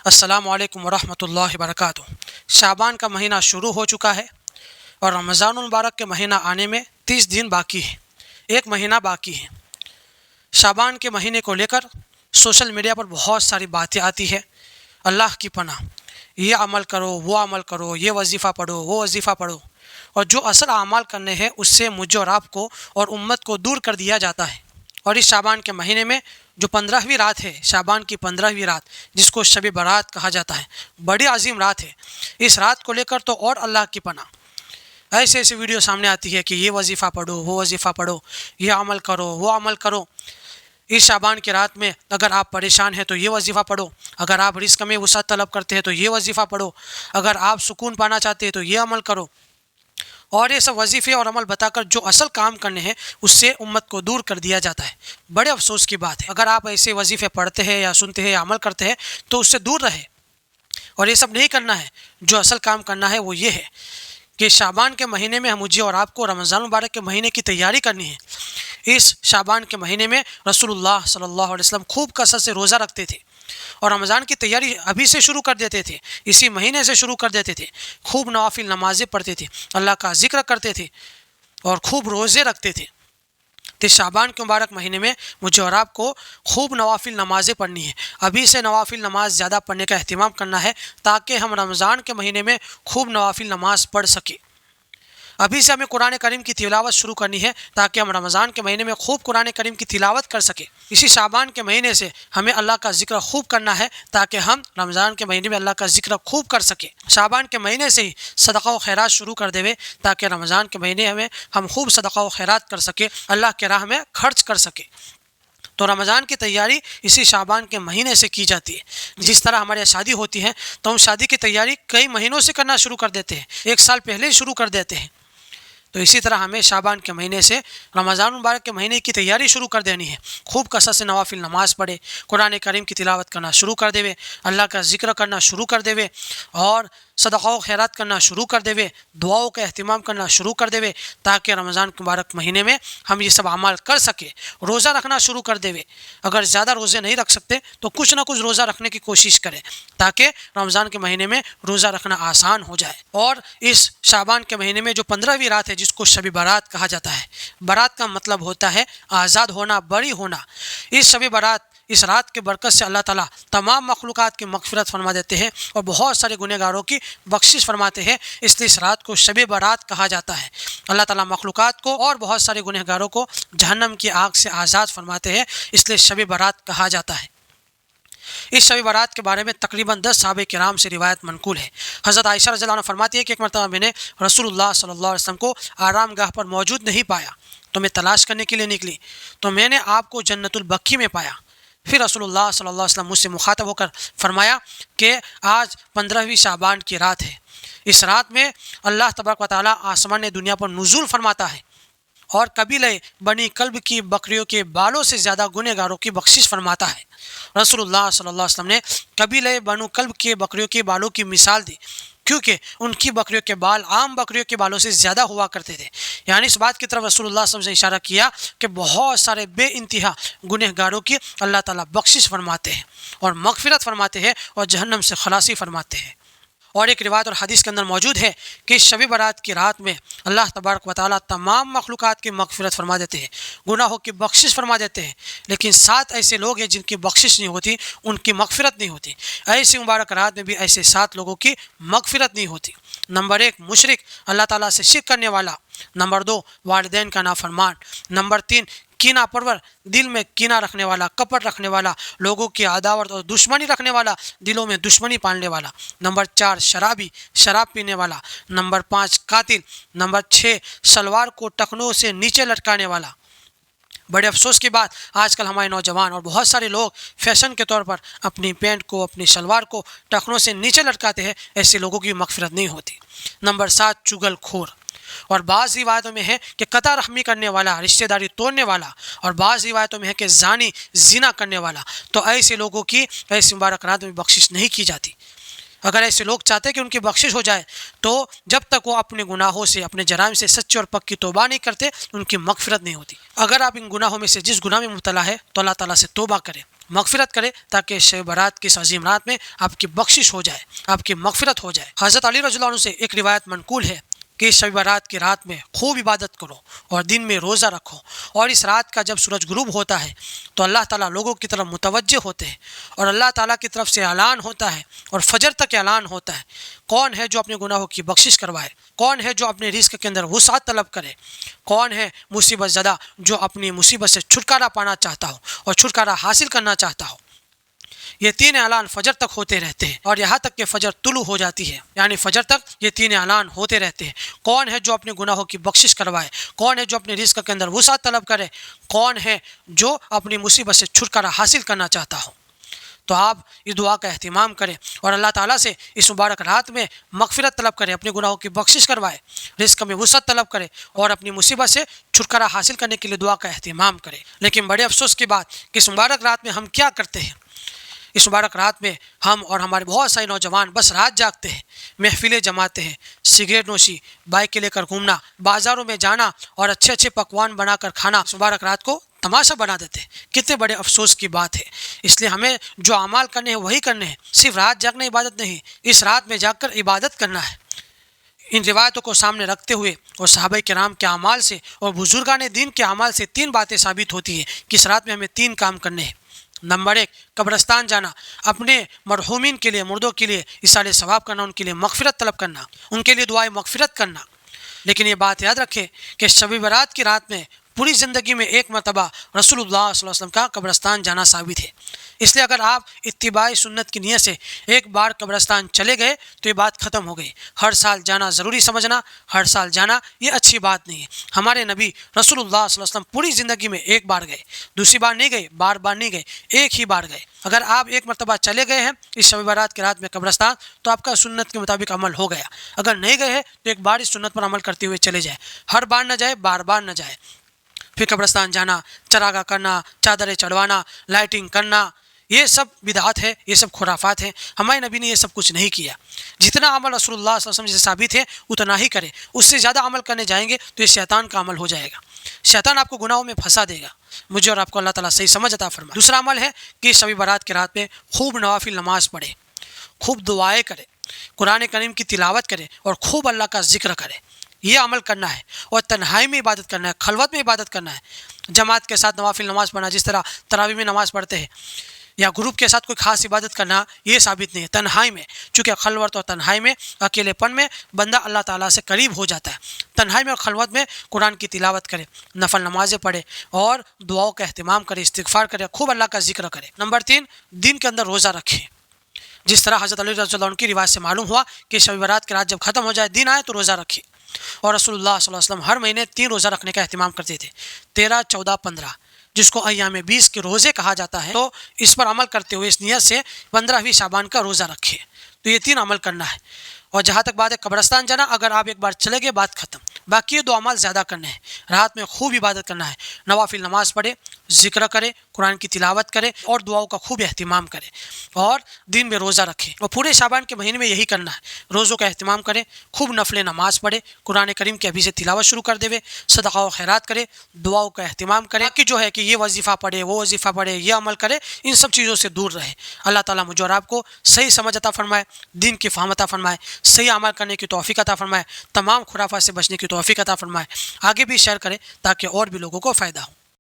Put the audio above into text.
السلام علیکم ورحمۃ اللہ وبرکاتہ۔ شعبان کا مہینہ شروع ہو چکا ہے اور رمضان المبارک کے مہینہ آنے میں 30 دن باقی ہے، ایک مہینہ باقی ہے۔ شعبان کے مہینے کو لے کر سوشل میڈیا پر بہت ساری باتیں آتی ہے، اللہ کی پناہ، یہ عمل کرو، وہ عمل کرو، یہ وظیفہ پڑھو، وہ وظیفہ پڑھو، اور جو اصل اعمال کرنے ہیں اس سے مجھے اور آپ کو اور امت کو دور کر دیا جاتا ہے۔ اور اس شعبان کے مہینے میں جو 15ویں رات ہے، شعبان کی 15ویں رات، جس کو شب برات کہا جاتا ہے، بڑی عظیم رات ہے۔ اس رات کو لے کر تو اور اللہ کی پناہ ایسے ویڈیو سامنے آتی ہے کہ یہ وظیفہ پڑھو، وہ وظیفہ پڑھو، یہ عمل کرو، وہ عمل کرو۔ اس شعبان کی رات میں اگر آپ پریشان ہیں تو یہ وظیفہ پڑھو، اگر آپ رزق میں وسعت طلب کرتے ہیں تو یہ وظیفہ پڑھو، اگر آپ سکون پانا چاہتے ہیں تو یہ عمل کرو۔ اور یہ سب وظیفے اور عمل بتا کر جو اصل کام کرنے ہیں اس سے امت کو دور کر دیا جاتا ہے۔ بڑے افسوس کی بات ہے، اگر آپ ایسے وظیفے پڑھتے ہیں یا سنتے ہیں یا عمل کرتے ہیں تو اس سے دور رہے، اور یہ سب نہیں کرنا ہے۔ جو اصل کام کرنا ہے وہ یہ ہے کہ شعبان کے مہینے میں مجھے اور آپ کو رمضان مبارک کے مہینے کی تیاری کرنی ہے۔ اس شعبان کے مہینے میں رسول اللہ صلی اللہ علیہ وسلم خوب کثرت سے روزہ رکھتے تھے، اور رمضان کی تیاری ابھی سے شروع کر دیتے تھے، اسی مہینے سے شروع کر دیتے تھے۔ خوب نوافل نمازیں پڑھتے تھے، اللہ کا ذکر کرتے تھے، اور خوب روزے رکھتے تھے۔ تو شعبان کے مبارک مہینے میں مجھے اور آپ کو خوب نوافل نمازیں پڑھنی ہے، ابھی سے نوافل نماز زیادہ پڑھنے کا اہتمام کرنا ہے تاکہ ہم رمضان کے مہینے میں خوب نوافل نماز پڑھ سکیں۔ ابھی سے ہمیں قرآن کریم کی تلاوت شروع کرنی ہے تاکہ ہم رمضان کے مہینے میں خوب قرآن کریم کی تلاوت کر سکیں۔ اسی شعبان کے مہینے سے ہمیں اللہ کا ذکر خوب کرنا ہے تاکہ ہم رمضان کے مہینے میں اللہ کا ذکر خوب کر سکیں۔ شعبان کے مہینے سے ہی صدقہ و خیرات شروع کر دے تاکہ رمضان کے مہینے میں ہم خوب صدقہ و خیرات کر سکیں، اللہ کے راہ میں خرچ کر سکیں۔ تو رمضان کی تیاری اسی شعبان کے مہینے سے کی جاتی ہے۔ جس طرح ہمارے یہاں شادی ہوتی ہے تو ہم شادی کی تیاری کئی مہینوں سے کرنا شروع کر دیتے ہیں، ایک سال پہلے ہی شروع کر دیتے ہیں، تو اسی طرح ہمیں شعبان کے مہینے سے رمضان مبارک کے مہینے کی تیاری شروع کر دینی ہے۔ خوب کثرت سے نوافل نماز پڑھے، قرآن کریم کی تلاوت کرنا شروع کر دے، اللہ کا ذکر کرنا شروع کر دے، اور صدقہ و خیرات کرنا شروع کر دے، دعاؤں کا اہتمام کرنا شروع کر دے تاکہ رمضان کے مبارک مہینے میں ہم یہ سب اعمال کر سکیں۔ روزہ رکھنا شروع کر دے، اگر زیادہ روزے نہیں رکھ سکتے تو کچھ نہ کچھ روزہ رکھنے کی کوشش کریں تاکہ رمضان کے مہینے میں روزہ رکھنا آسان ہو جائے۔ اور اس شعبان کے مہینے میں جو 15ویں رات ہے جس کو شب برات کہا جاتا ہے، برات کا مطلب ہوتا ہے آزاد ہونا، بری ہونا۔ اس شب برات، اس رات کے برکت سے اللہ تعالیٰ تمام مخلوقات کی مغفرت فرما دیتے ہیں اور بہت سارے گنہگاروں کی بخشش فرماتے ہیں، اس لیے اس رات کو شب برات کہا جاتا ہے۔ اللہ تعالیٰ مخلوقات کو اور بہت سارے گنہگاروں کو جہنم کی آگ سے آزاد فرماتے ہیں، اس لیے شب برات کہا جاتا ہے۔ اس شب برات کے بارے میں تقریباً 10 صحابہ کرام سے روایت منقول ہے۔ حضرت عائشہ رضی اللہ عنہ فرماتی ہے کہ ایک مرتبہ میں نے رسول اللہ صلی اللہ علیہ وسلم کو آرام گاہ پر موجود نہیں پایا تو میں تلاش کرنے کے لیے نکلی، تو میں نے آپ کو جنت البقیع میں پایا۔ پھر رسول اللہ صلی اللہ علیہ وسلم مجھ سے مخاطب ہو کر فرمایا کہ آج 15ویں شعبان کی رات ہے، اس رات میں اللہ تبارک و تعالیٰ آسمان دنیا پر نزول فرماتا ہے اور قبیلہ بنی کلب کی بکریوں کے بالوں سے زیادہ گنہگاروں کی بخشش فرماتا ہے۔ رسول اللہ صلی اللہ علیہ وسلم نے قبیلہ بنو کلب کے بکریوں کے بالوں کی مثال دی کیونکہ ان کی بکریوں کے بال عام بکریوں کے بالوں سے زیادہ ہوا کرتے تھے، یعنی اس بات کی طرف رسول اللہ صلی اللہ علیہ وسلم سے اشارہ کیا کہ بہت سارے بے انتہا گنہگاروں کی اللہ تعالیٰ بخشش فرماتے ہیں اور مغفرت فرماتے ہیں اور جہنم سے خلاصی فرماتے ہیں۔ اور ایک روایت اور حدیث کے اندر موجود ہے کہ شب برات کی رات میں اللہ تبارک و تعالیٰ تمام مخلوقات کی مغفرت فرما دیتے ہیں، گناہوں کی بخشش فرما دیتے ہیں، لیکن 7 ایسے لوگ ہیں جن کی بخشش نہیں ہوتی، ان کی مغفرت نہیں ہوتی۔ ایسی مبارک رات میں بھی ایسے 7 لوگوں کی مغفرت نہیں ہوتی۔ نمبر 1 مشرک، اللہ تعالیٰ سے شرک کرنے والا۔ نمبر 2 والدین کا نافرمان۔ نمبر 3 کینہ پرور، دل میں کینہ رکھنے والا، کپٹ رکھنے والا، لوگوں کی عداوت اور دشمنی رکھنے والا، دلوں میں دشمنی پالنے والا۔ نمبر 4 شرابی، شراب پینے والا۔ نمبر 5 قاتل۔ نمبر 6 سلوار کو ٹخنوں سے نیچے لٹکانے والا۔ بڑے افسوس کی بات، آج کل ہمارے نوجوان اور بہت سارے لوگ فیشن کے طور پر اپنی پینٹ کو، اپنی شلوار کو ٹخنوں سے نیچے لٹکاتے ہیں، ایسے لوگوں کی مغفرت نہیں ہوتی۔ نمبر 7 چگل خور، اور بعض روایتوں میں ہے کہ قطع رحمی کرنے والا، رشتہ داری توڑنے والا، اور بعض روایتوں میں ہے کہ زانی، زنا کرنے والا۔ تو ایسے لوگوں کی ایسی مبارک رات میں بخشش نہیں کی جاتی۔ اگر ایسے لوگ چاہتے کہ ان کی بخشش ہو جائے تو جب تک وہ اپنے گناہوں سے، اپنے جرائم سے سچی اور پکی توبہ نہیں کرتے، ان کی مغفرت نہیں ہوتی۔ اگر آپ ان گناہوں میں سے جس گناہ میں مبتلا ہے تو اللہ تعالیٰ سے توبہ کریں، مغفرت کرے تاکہ شب برات کی اس عظیم رات میں آپ کی بخشش ہو جائے، آپ کی مغفرت ہو جائے۔ حضرت علی رضی اللہ عنہ سے ایک روایت منقول ہے کہ شب برات کی رات میں خوب عبادت کرو اور دن میں روزہ رکھو، اور اس رات کا جب سورج غروب ہوتا ہے تو اللہ تعالیٰ لوگوں کی طرف متوجہ ہوتے ہیں اور اللہ تعالیٰ کی طرف سے اعلان ہوتا ہے اور فجر تک اعلان ہوتا ہے، کون ہے جو اپنے گناہوں کی بخشش کروائے، کون ہے جو اپنے رزق کے اندر وسعت طلب کرے، کون ہے مصیبت زدہ جو اپنی مصیبت سے چھٹکارا پانا چاہتا ہو اور چھٹکارا حاصل کرنا چاہتا ہو۔ یہ تین اعلان فجر تک ہوتے رہتے ہیں اور یہاں تک کہ فجر طلوع ہو جاتی ہے، یعنی فجر تک یہ تین اعلان ہوتے رہتے ہیں۔ کون ہے جو اپنے گناہوں کی بخشش کروائے، کون ہے جو اپنے رزق کے اندر وسعت طلب کرے، کون ہے جو اپنی مصیبت سے چھٹکارا حاصل کرنا چاہتا ہو۔ تو آپ اس دعا کا اہتمام کریں اور اللہ تعالیٰ سے اس مبارک رات میں مغفرت طلب کریں، اپنے گناہوں کی بخشش کروائے، رزق میں وسعت طلب کرے اور اپنی مصیبت سے چھٹکارا حاصل کرنے کے لیے دعا کا اہتمام کرے۔ لیکن بڑے افسوس کی بات کہ اس مبارک رات میں ہم کیا کرتے ہیں؟ اس مبارک رات میں ہم اور ہمارے بہت سارے نوجوان بس رات جاگتے ہیں، محفلیں جماتے ہیں، سگریٹ نوشی، بائک کے لے کر گھومنا، بازاروں میں جانا اور اچھے اچھے پکوان بنا کر کھانا اس مبارک رات کو تماشا بنا دیتے ہیں۔ کتنے بڑے افسوس کی بات ہے۔ اس لیے ہمیں جو اعمال کرنے ہیں وہی کرنے ہیں، صرف رات جاگنا عبادت نہیں، اس رات میں جاگ کر عبادت کرنا ہے۔ ان روایتوں کو سامنے رکھتے ہوئے اور صحابہ کرام کے اعمال سے اور بزرگان دین کے اعمال سے تین باتیں ثابت ہوتی ہیں کہ اس رات میں ہمیں تین کام کرنے ہیں۔ نمبر 1، قبرستان جانا، اپنے مرحومین کے لیے، مردوں کے لیے ایصال ثواب کرنا، ان کے لیے مغفرت طلب کرنا، ان کے لیے دعائے مغفرت کرنا۔ لیکن یہ بات یاد رکھیں کہ شب برات کی رات میں پوری زندگی میں ایک مرتبہ رسول اللہ صلی اللہ علیہ وسلم کا قبرستان جانا ثابت ہے۔ اس لیے اگر آپ اتباع سنت کی نیت سے ایک بار قبرستان چلے گئے تو یہ بات ختم ہو گئی۔ ہر سال جانا ضروری سمجھنا، ہر سال جانا یہ اچھی بات نہیں ہے۔ ہمارے نبی رسول اللہ صلی اللہ علیہ وسلم پوری زندگی میں ایک بار گئے، دوسری بار نہیں گئے، بار بار نہیں گئے، ایک ہی بار گئے۔ اگر آپ ایک مرتبہ چلے گئے ہیں اس شب برات کی رات میں قبرستان تو آپ کا سنت کے مطابق عمل ہو گیا۔ اگر نہیں گئے ہیں تو ایک بار اس سنت پر عمل کرتے ہوئے چلے جائیں، ہر بار نہ جائے، بار بار نہ جائے۔ پھر قبرستان جانا، چراغاں کرنا، چادریں چڑھوانا، لائٹنگ کرنا، یہ سب بدعات ہے، یہ سب خرافات ہیں۔ ہمارے نبی نے یہ سب کچھ نہیں کیا۔ جتنا عمل رسول اللہ صلی اللہ علیہ وسلم سے ثابت ہے اتنا ہی کرے، اس سے زیادہ عمل کرنے جائیں گے تو یہ شیطان کا عمل ہو جائے گا، شیطان آپ کو گناہوں میں پھنسا دے گا۔ مجھے اور آپ کو اللہ تعالیٰ صحیح سمجھ عطا فرمائے۔ دوسرا عمل ہے کہ شب برات کی رات میں خوب نوافل نماز پڑھے، خوب دعائیں کرے، قرآن کریم کی تلاوت کرے اور خوب اللہ کا ذکر کرے۔ یہ عمل کرنا ہے اور تنہائی میں عبادت کرنا ہے، خلوت میں عبادت کرنا ہے۔ جماعت کے ساتھ نوافل نماز پڑھنا، جس طرح تراویح میں نماز پڑھتے ہیں، یا گروپ کے ساتھ کوئی خاص عبادت کرنا، یہ ثابت نہیں ہے۔ تنہائی میں، چونکہ خلوت اور تنہائی میں، اکیلے پن میں بندہ اللہ تعالیٰ سے قریب ہو جاتا ہے۔ تنہائی میں اور خلوت میں قرآن کی تلاوت کرے، نفل نمازیں پڑھے اور دعاؤں کا اہتمام کرے، استغفار کرے، خوب اللہ کا ذکر کرے۔ نمبر 3، دن کے اندر روزہ رکھے۔ جس طرح حضرت علی رضی اللہ عنہ کی روایت سے معلوم ہوا کہ شب برات کی رات جب ختم ہو جائے، دن آئے تو روزہ رکھے۔ اور رسول اللہ صلی اللہ علیہ وسلم ہر مہینے 3 روزہ رکھنے کا اہتمام کرتے تھے، 13، 14، 15، جس کو ایام 20 کے روزے کہا جاتا ہے۔ تو اس پر عمل کرتے ہوئے اس نیت سے 15ویں شعبان کا روزہ رکھے۔ تو یہ 3 عمل کرنا ہے۔ اور جہاں تک بات ہے قبرستان جانا، اگر آپ ایک بار چلے گئے بات ختم۔ باقی یہ 2 عمل زیادہ کرنے ہیں۔ رات میں خوب عبادت کرنا ہے، نوافل نماز پڑھے، ذکر کرے، قرآن کی تلاوت کرے اور دعاؤں کا خوب اہتمام کرے، اور دن میں روزہ رکھے۔ اور پورے شعبان کے مہینے میں یہی کرنا ہے، روزوں کا اہتمام کرے، خوب نفل نماز پڑھے، قرآن کریم کی ابھی سے تلاوت شروع کر دے، صدقہ و خیرات کرے، دعاؤں کا اہتمام کرے کہ جو ہے کہ یہ وظیفہ پڑھے، وہ وظیفہ پڑھے، یہ عمل کرے، ان سب چیزوں سے دور رہے۔ اللہ تعالیٰ مجھے اور آپ کو صحیح سمجھ عطا فرمائے، دین کی فہم عطا فرمائے، صحیح عمل کرنے کی توفیق عطا فرمائے، تمام خرافات سے بچنے کی توفیق عطا فرمائے۔ آگے بھی شیئر کریں تاکہ اور بھی لوگوں کو فائدہ ہو۔